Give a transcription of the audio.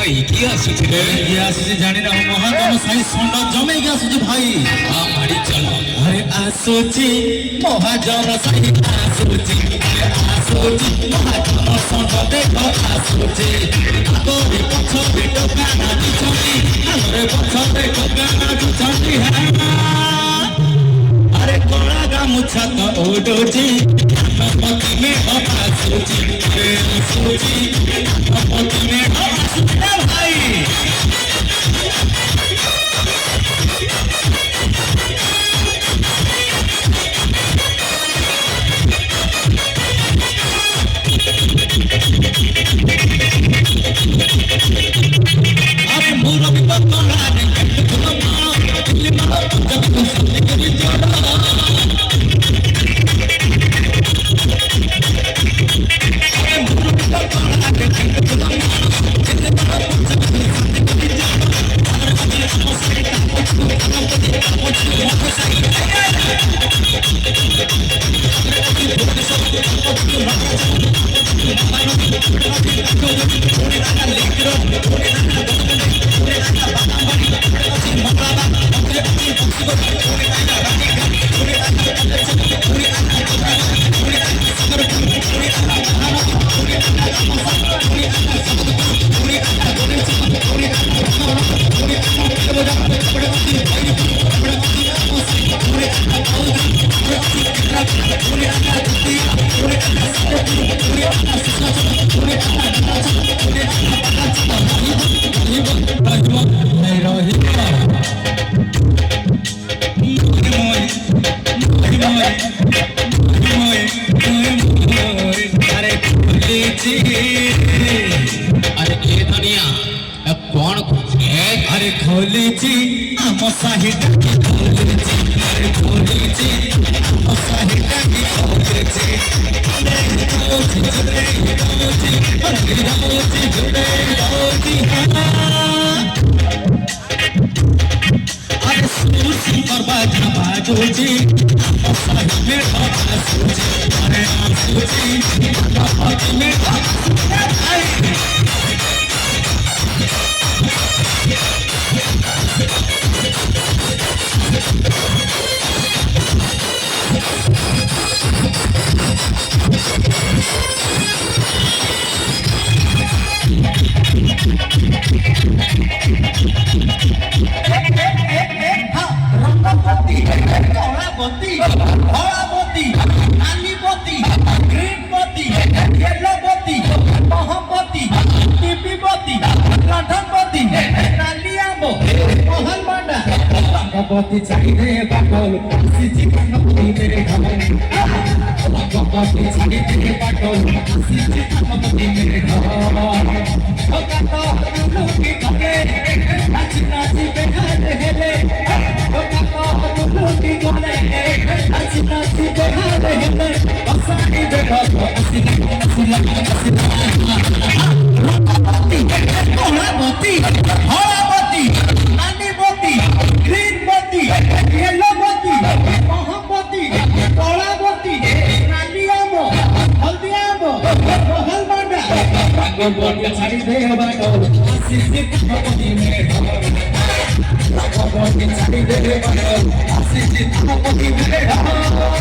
কি আসছে কি আসছে জানি না মহাজন সাই ষণ্ড জমে গেছে ভাই মারি চলো আরে আসুচি মহাজন সাই আসুচি আসুচি মহাজন ষণ্ড দেখ আসুচি আগরে পছরে টকানা দিছনি আগরে পছরে টকানা দিছনি আরে কলা গামুছা তো ওডুচি পতি মে আসুচি আসুচি পতি মে আসুচি ভাই अरे मुरबी बतला रे तुम मारो दिल्ली मारो जब तुम सामने के लिए जोड़ा अरे मुरबी बतला रे तुम मारो दिल्ली मारो जब तुम सामने के लिए जोड़ा अरे मुझे हम से का कुछ अरे ये दुनिया कौन अरे खोलीची आम साहित्य की खोलीची अरे खोलीची आम साहित्य की खोलीची अरे रोजी जुड़े रोजी अरे रोजी जुड़े रोजी अरे सूची पर बाजा बाजूची आम साहित्य में बाजा सूची अरे आम सूची बाजा में Poti chahide batol siji kanapti mere ghavan Poti chahide batol siji kanapti mere ghavan Okato luki kale nachi nachi behade hele Okato luki kale nachi nachi behade hele Asani behado asila asila asila Hola poti nani poti green poti yellow poti mahapoti kola poti nani amo haldi amo rohal banda poti chhadi de batol asisi poti mere ghavan poti chhadi de batol asisi poti mere ghavan